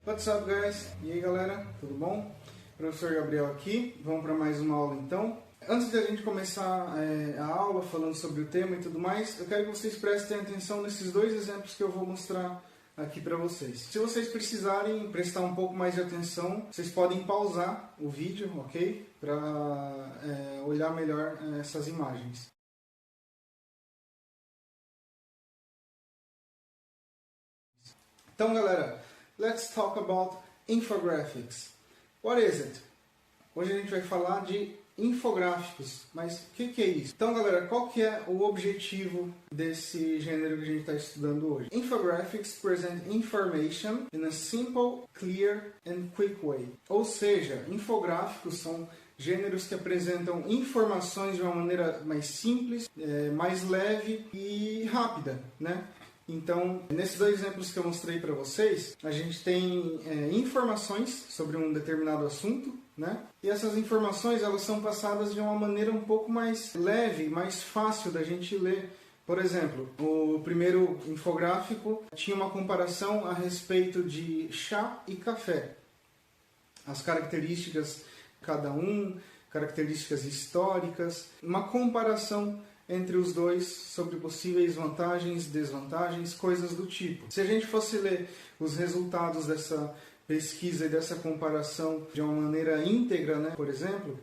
What's up, guys? E aí, galera? Tudo bom? Professor Gabriel aqui. Vamos para mais uma aula, então. Antes de a gente começar a aula falando sobre o tema e tudo mais, eu quero que vocês prestem atenção nesses dois exemplos que eu vou mostrar aqui para vocês. Se vocês precisarem prestar um pouco mais de atenção, vocês podem pausar o vídeo, ok? Para olhar melhor essas imagens. Então, galera, let's talk about infographics. What is it? Hoje a gente vai falar de infográficos, mas o que é isso? Então, galera, qual que é o objetivo desse gênero que a gente está estudando hoje? Infographics present information in a simple, clear and quick way. Ou seja, infográficos são gêneros que apresentam informações de uma maneira mais simples, mais leve e rápida, né? Então, nesses dois exemplos que eu mostrei para vocês, a gente tem informações sobre um determinado assunto, né? E essas informações elas são passadas de uma maneira um pouco mais leve, mais fácil da gente ler. Por exemplo, o primeiro infográfico tinha uma comparação a respeito de chá e café. As características de cada um, características históricas, uma comparação entre os dois sobre possíveis vantagens, desvantagens, coisas do tipo. Se a gente fosse ler os resultados dessa pesquisa e dessa comparação de uma maneira íntegra, né? Por exemplo,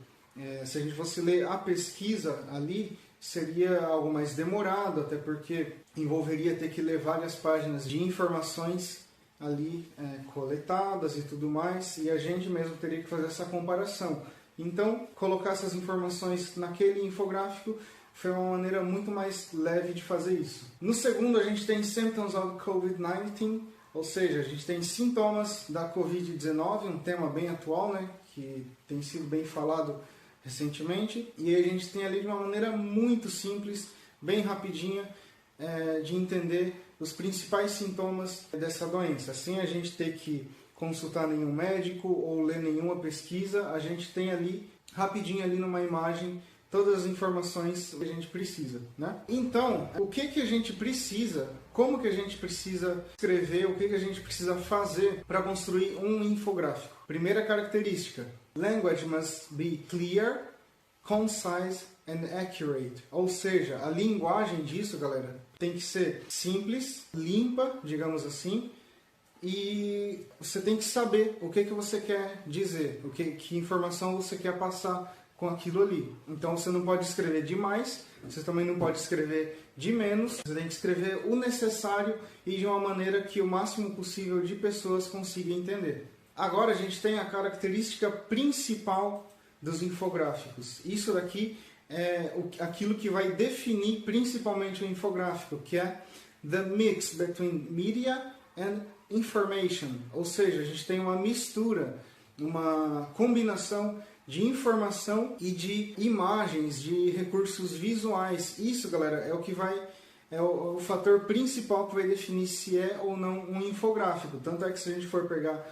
se a gente fosse ler a pesquisa ali, seria algo mais demorado, até porque envolveria ter que ler várias páginas de informações ali coletadas e tudo mais, e a gente mesmo teria que fazer essa comparação. Então, colocar essas informações naquele infográfico foi uma maneira muito mais leve de fazer isso. No segundo, a gente tem Symptoms of COVID-19, ou seja, a gente tem sintomas da COVID-19, um tema bem atual, né, que tem sido bem falado recentemente. E a gente tem ali de uma maneira muito simples, bem rapidinha, de entender os principais sintomas dessa doença. Sem a gente ter que consultar nenhum médico ou ler nenhuma pesquisa, a gente tem ali, rapidinho ali numa imagem, todas as informações que a gente precisa, né? Então, o que a gente precisa, como que a gente precisa escrever, o que a gente precisa fazer para construir um infográfico? Primeira característica, language must be clear, concise and accurate. Ou seja, a linguagem disso, galera, tem que ser simples, limpa, digamos assim, e você tem que saber o que você quer dizer, que informação você quer passar com aquilo ali. Então você não pode escrever demais, você também não pode escrever de menos, você tem que escrever o necessário e de uma maneira que o máximo possível de pessoas consigam entender. Agora a gente tem a característica principal dos infográficos. Isso daqui é aquilo que vai definir principalmente o infográfico, que é the mix between media and information. Ou seja, a gente tem uma mistura, uma combinação de informação e de imagens, de recursos visuais. Isso, galera, é o fator principal que vai definir se é ou não um infográfico. Tanto é que se a gente for pegar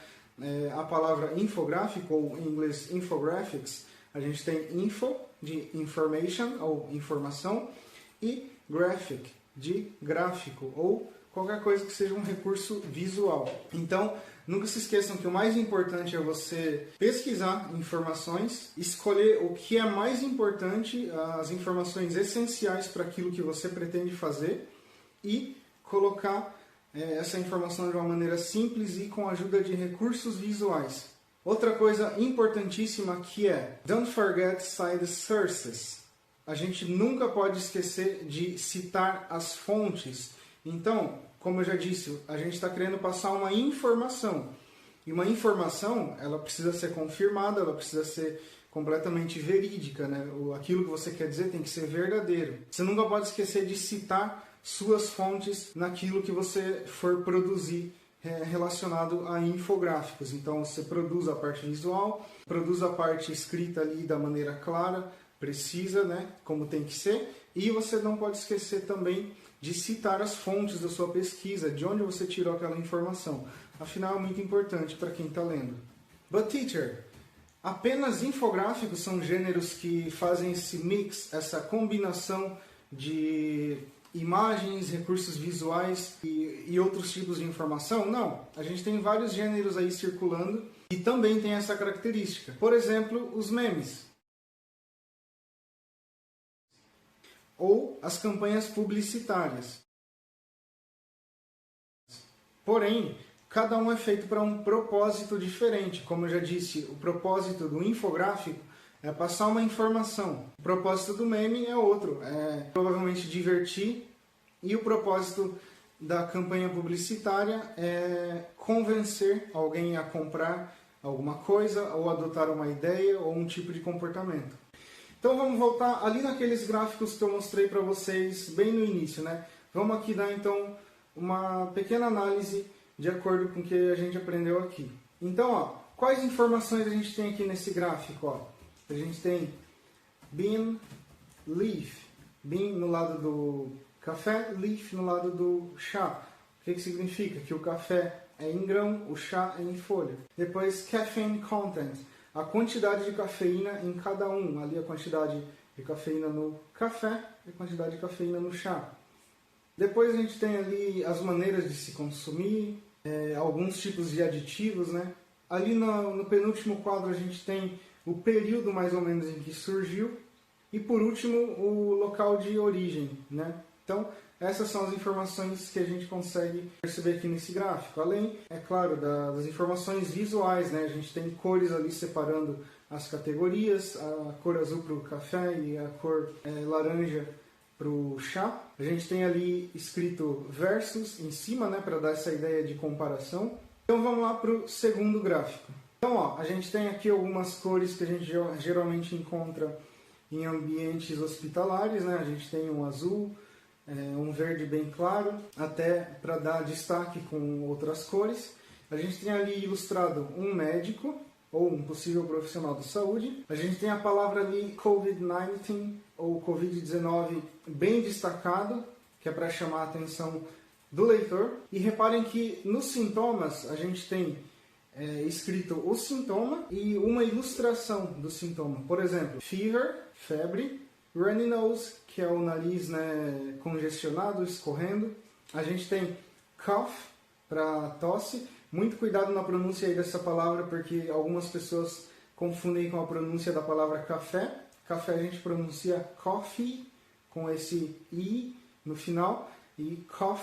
a palavra infográfico, ou em inglês infographics, a gente tem info, de information, ou informação, e graphic, de gráfico, ou qualquer coisa que seja um recurso visual. Então, nunca se esqueçam que o mais importante é você pesquisar informações, escolher o que é mais importante, as informações essenciais para aquilo que você pretende fazer e colocar essa informação de uma maneira simples e com a ajuda de recursos visuais. Outra coisa importantíssima que é don't forget cite sources. A gente nunca pode esquecer de citar as fontes. Então, como eu já disse, a gente está querendo passar uma informação. E uma informação, ela precisa ser confirmada, ela precisa ser completamente verídica, né? Aquilo que você quer dizer tem que ser verdadeiro. Você nunca pode esquecer de citar suas fontes naquilo que você for produzir relacionado a infográficos. Então, você produz a parte visual, produz a parte escrita ali da maneira clara, precisa, né? Como tem que ser. E você não pode esquecer também de citar as fontes da sua pesquisa, de onde você tirou aquela informação. Afinal, é muito importante para quem está lendo. But teacher, apenas infográficos são gêneros que fazem esse mix, essa combinação de imagens, recursos visuais e outros tipos de informação? Não, a gente tem vários gêneros aí circulando e também tem essa característica. Por exemplo, os memes ou as campanhas publicitárias. Porém, cada um é feito para um propósito diferente. Como eu já disse, o propósito do infográfico é passar uma informação. O propósito do meme é outro, é provavelmente divertir. E o propósito da campanha publicitária é convencer alguém a comprar alguma coisa, ou adotar uma ideia, ou um tipo de comportamento. Então vamos voltar ali naqueles gráficos que eu mostrei para vocês bem no início, né? Vamos aqui dar então uma pequena análise de acordo com o que a gente aprendeu aqui. Então, ó, quais informações a gente tem aqui nesse gráfico? Ó? A gente tem bean, leaf. Bean no lado do café, leaf no lado do chá. O que significa? Que o café é em grão, o chá é em folha. Depois, caffeine content. A quantidade de cafeína em cada um. Ali a quantidade de cafeína no café e a quantidade de cafeína no chá. Depois a gente tem ali as maneiras de se consumir, alguns tipos de aditivos, né? Ali no penúltimo quadro a gente tem o período mais ou menos em que surgiu e por último o local de origem, né? Então essas são as informações que a gente consegue perceber aqui nesse gráfico. Além, é claro, das informações visuais, né? A gente tem cores ali separando as categorias, a cor azul para o café e a cor laranja para o chá. A gente tem ali escrito versus em cima, né, para dar essa ideia de comparação. Então vamos lá para o segundo gráfico. Então, ó, a gente tem aqui algumas cores que a gente geralmente encontra em ambientes hospitalares, né? A gente tem um azul, um verde bem claro, até para dar destaque com outras cores. A gente tem ali ilustrado um médico ou um possível profissional de saúde. A gente tem a palavra ali COVID-19 ou COVID-19 bem destacado, que é para chamar a atenção do leitor. E reparem que nos sintomas a gente tem escrito o sintoma e uma ilustração do sintoma. Por exemplo, fever, febre, runny nose, que é o nariz, né, congestionado, escorrendo. A gente tem cough, para tosse. Muito cuidado na pronúncia aí dessa palavra, porque algumas pessoas confundem com a pronúncia da palavra café. Café a gente pronuncia coffee, com esse i no final, e cough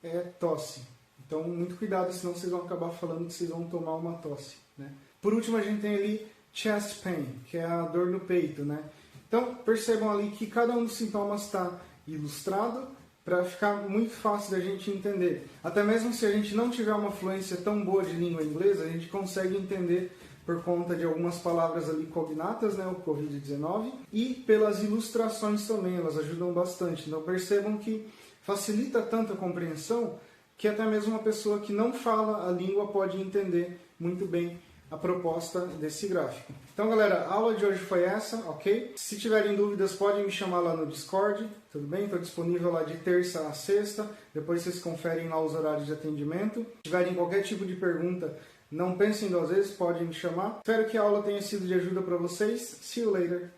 é tosse. Então, muito cuidado, senão vocês vão acabar falando que vocês vão tomar uma tosse, né? Por último, a gente tem ali chest pain, que é a dor no peito, né? Então, percebam ali que cada um dos sintomas está ilustrado para ficar muito fácil da gente entender. Até mesmo se a gente não tiver uma fluência tão boa de língua inglesa, a gente consegue entender por conta de algumas palavras ali cognatas, né, o COVID-19, e pelas ilustrações também, elas ajudam bastante. Então percebam que facilita tanto a compreensão que até mesmo uma pessoa que não fala a língua pode entender muito bem a proposta desse gráfico. Então, galera, a aula de hoje foi essa, ok? Se tiverem dúvidas, podem me chamar lá no Discord, tudo bem? Estou disponível lá de terça a sexta, depois vocês conferem lá os horários de atendimento. Se tiverem qualquer tipo de pergunta, não pensem duas vezes, podem me chamar. Espero que a aula tenha sido de ajuda para vocês. See you later!